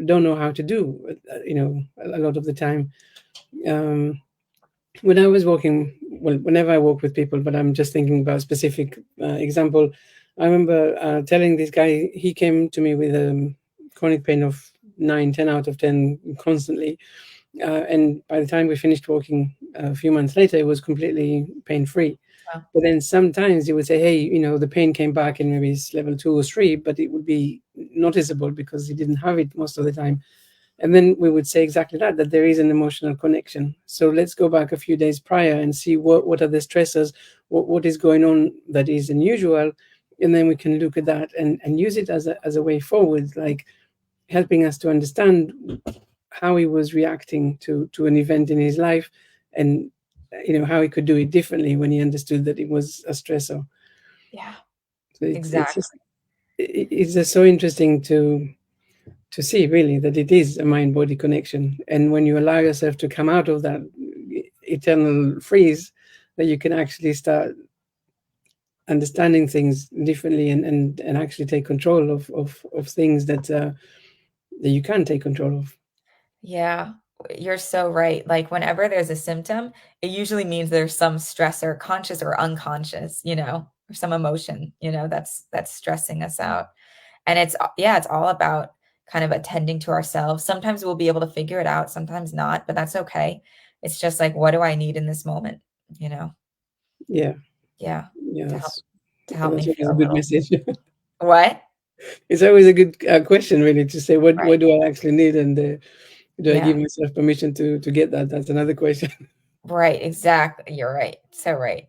don't know how to do. A lot of the time. Um, when I was walking, well, whenever I walk with people, but I'm just thinking about a specific example. I remember telling this guy, he came to me with a chronic pain of 9, 10 out of 10 constantly. And by the time we finished walking a few months later, it was completely pain free. Wow. But then sometimes he would say, hey, the pain came back and maybe it's level 2 or 3, but it would be noticeable because he didn't have it most of the time. And then we would say exactly that there is an emotional connection. So let's go back a few days prior and see what are the stressors, what is going on that is unusual. And then we can look at that and use it as a way forward, like helping us to understand how he was reacting to an event in his life, and how he could do it differently when he understood that it was a stressor. Yeah, So it's exactly. just it's just so interesting to see really that it is a mind body connection, and when you allow yourself to come out of that eternal freeze, that you can actually start understanding things differently, and actually take control of things that you can take control of. Yeah, you're so right. Like whenever there's a symptom, it usually means there's some stressor, conscious or unconscious, or some emotion, that's stressing us out. And it's all about kind of attending to ourselves. Sometimes we'll be able to figure it out, sometimes not, but that's okay. It's just like, what do I need in this moment? You know? Yeah, Yeah, yeah, to help to help that's me always feel a a good little. message. What? It's always a good question, really, to say what Right. do I actually need, and do I give Yeah. myself permission to get that? That's another question. Right, exactly. You're right. So right.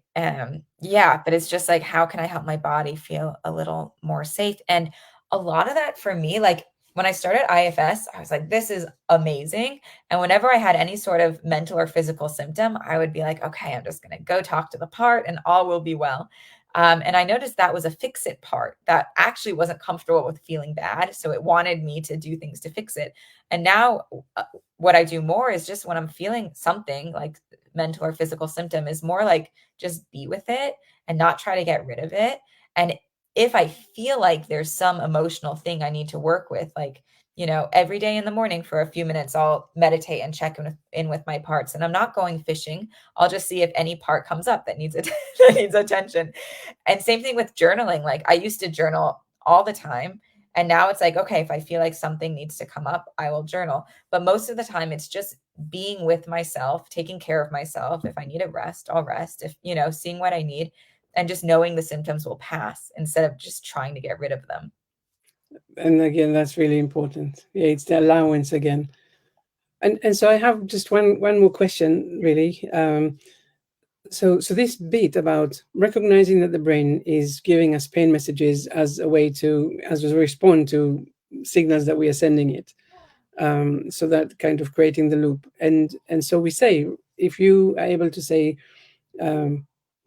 Yeah, but it's just like, how can I help my body feel a little more safe? And a lot of that for me, like when I started IFS, I was like, this is amazing. And whenever I had any sort of mental or physical symptom, I would be like, okay, I'm just going to go talk to the part and all will be well. And I noticed that was a fix it part that actually wasn't comfortable with feeling bad. So it wanted me to do things to fix it. And now what I do more is just when I'm feeling something like mental or physical symptom is more like just be with it and not try to get rid of it. And if I feel like there's some emotional thing I need to work with, like every day in the morning for a few minutes, I'll meditate and check in with my parts. And I'm not going fishing. I'll just see if any part comes up that needs that needs attention. And same thing with journaling. Like I used to journal all the time. And now it's like, okay, if I feel like something needs to come up, I will journal. But most of the time, it's just being with myself, taking care of myself. If I need a rest, I'll rest. If, seeing what I need and just knowing the symptoms will pass instead of just trying to get rid of them. And again, that's really important. Yeah, it's the allowance again. And so I have just one more question, really. So this bit about recognizing that the brain is giving us pain messages as a way to as a respond to signals that we are sending it. So that kind of creating the loop. And so we say, if you are able to say, um,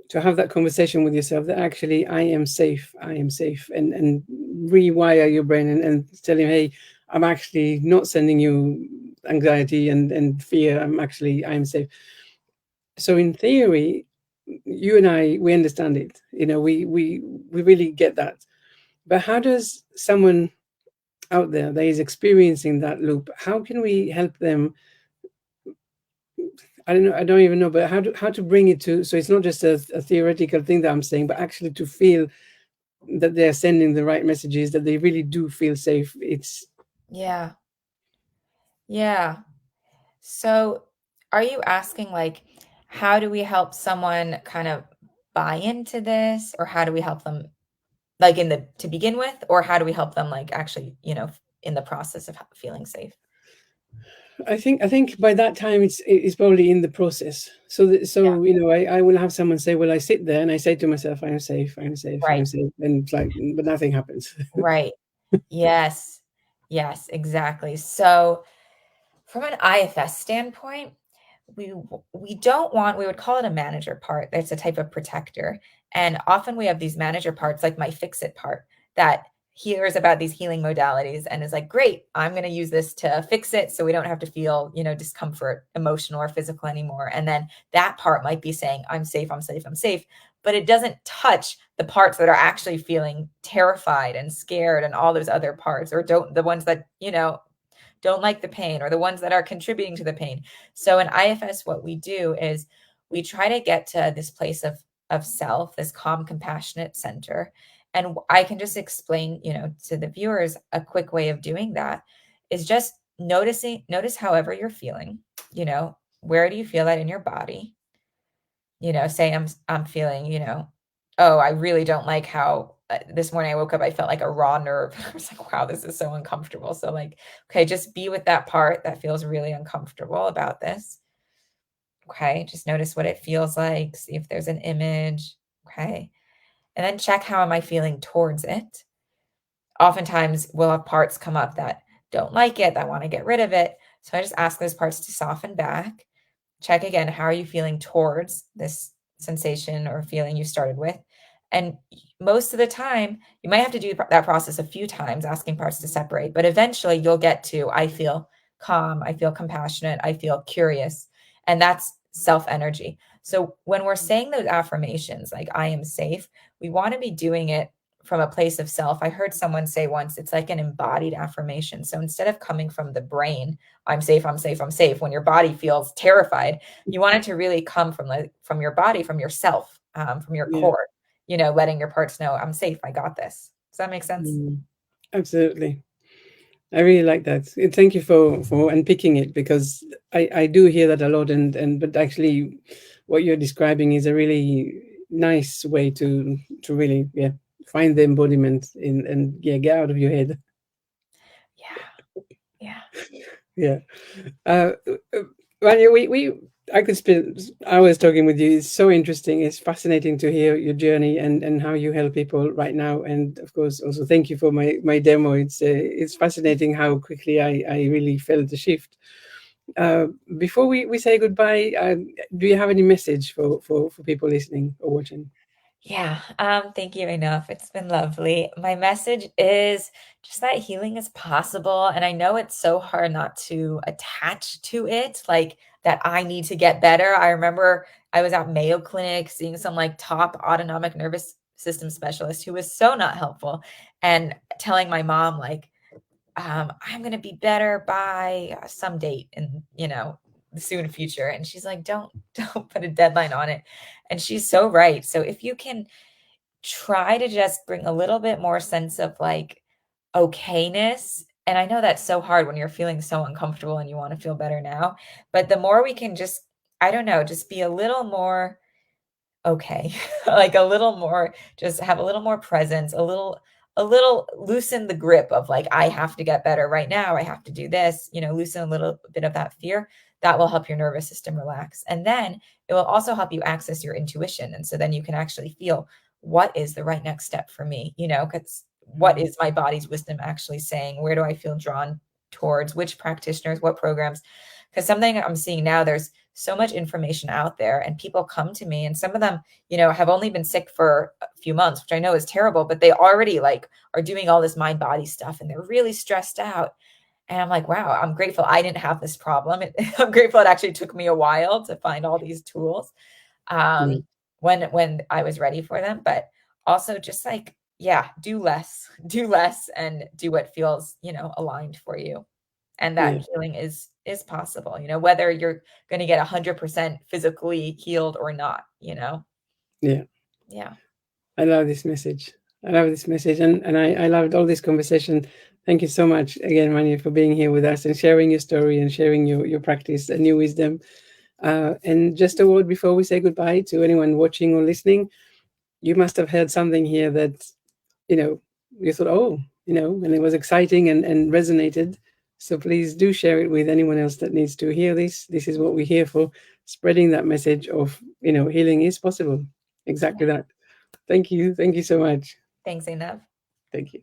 to have that conversation with yourself, that actually I am safe, and rewire your brain, and tell him, hey, I'm actually not sending you anxiety and fear. I am safe. So in theory, you and I, we understand it. We really get that. But how does someone out there that is experiencing that loop, how can we help them? I don't know. I don't even know. But how to bring it to, so it's not just a theoretical thing that I'm saying, but actually to feel that they're sending the right messages, that they really do feel safe. It's Yeah. Yeah. So are you asking like, how do we help someone kind of buy into this, or how do we help them like in the to begin with, or how do we help them like actually, in the process of feeling safe? I think by that time it's probably in the process. So I will have someone say, well, I sit there and I say to myself, I'm safe, I'm safe, I'm Right. safe, and it's like, but nothing happens. Right. Yes. Yes, exactly. So from an IFS standpoint, we we don't want, we would call it a manager part. That's a type of protector. And often we have these manager parts, like my fix it part, that hears about these healing modalities and is like, great, I'm going to use this to fix it so we don't have to feel, discomfort, emotional or physical anymore. And then that part might be saying, I'm safe, I'm safe, I'm safe. But it doesn't touch the parts that are actually feeling terrified and scared and all those other parts, or don't, the ones that, don't like the pain, or the ones that are contributing to the pain. So in IFS, what we do is we try to get to this place of self, this calm, compassionate center. And I can just explain, to the viewers, a quick way of doing that is just notice however you're feeling, where do you feel that in your body? Say I'm feeling, oh, I really don't like how this morning I woke up, I felt like a raw nerve. I was like, wow, this is so uncomfortable. So like, okay, just be with that part that feels really uncomfortable about this. Okay, just notice what it feels like, see if there's an image. Okay. And then check, how am I feeling towards it? Oftentimes we'll have parts come up that don't like it, that want to get rid of it. So I just ask those parts to soften back. Check again, how are you feeling towards this sensation or feeling you started with? And most of the time, you might have to do that process a few times, asking parts to separate, but eventually you'll get to, I feel calm, I feel compassionate, I feel curious. And that's self energy. So when we're saying those affirmations, like I am safe, we want to be doing it from a place of self. I heard someone say once, it's like an embodied affirmation. So instead of coming from the brain, I'm safe, I'm safe, I'm safe, when your body feels terrified, you want it to really come from your body, from yourself, from your Yeah. core, letting your parts know, I'm safe, I got this. Does that make sense? Mm, absolutely. I really like that. Thank you for unpicking it, because I do hear that a lot, and but actually what you're describing is a really nice way to really, yeah, find the embodiment in, and yeah, get out of your head. Yeah. Yeah. Yeah. Uh, uh, Vanya, we I could spend hours talking with you. It's so interesting. It's fascinating to hear your journey, and how you help people right now. And of course, also thank you for my demo. It's fascinating how quickly I really felt the shift. Uh, Before we say goodbye, do you have any message for people listening or watching? Yeah, thank you enough. It's been lovely. My message is just that healing is possible. And I know it's so hard not to attach to it, like that I need to get better. I remember I was at Mayo Clinic seeing some like top autonomic nervous system specialist who was so not helpful, and telling my mom, like, I'm going to be better by some date in, the soon future. And she's like, don't put a deadline on it. And she's so right. So if you can try to just bring a little bit more sense of like okayness. And I know that's so hard when you're feeling so uncomfortable and you want to feel better now. But the more we can just, I don't know, just be a little more okay, like a little more, just have a little more presence, a little loosen the grip of like, I have to get better right now. I have to do this, loosen a little bit of that fear. That will help your nervous system relax. And then it will also help you access your intuition. And so then you can actually feel what is the right next step for me, because what is my body's wisdom actually saying? Where do I feel drawn towards? Which practitioners, what programs? Because something I'm seeing now, there's so much information out there and people come to me and some of them, have only been sick for a few months, which I know is terrible, but they already like are doing all this mind body stuff and they're really stressed out. And I'm like, wow, I'm grateful I didn't have this problem. I'm grateful it actually took me a while to find all these tools Yeah. when I was ready for them. But also just like, yeah, do less and do what feels, aligned for you. And that Yeah. healing is possible, whether you're going to get 100% physically healed or not, Yeah. Yeah. I love this message. I love this message. And I loved all this conversation. Thank you so much again, Manya, for being here with us and sharing your story and sharing your practice and your wisdom. And just a word before we say goodbye to anyone watching or listening, you must have heard something here that, you know, you thought, oh, and it was exciting and resonated. So please do share it with anyone else that needs to hear this. This is what we're here for, spreading that message of, healing is possible. Exactly that. Thank you. Thank you so much. Thanks, Einav. Thank you.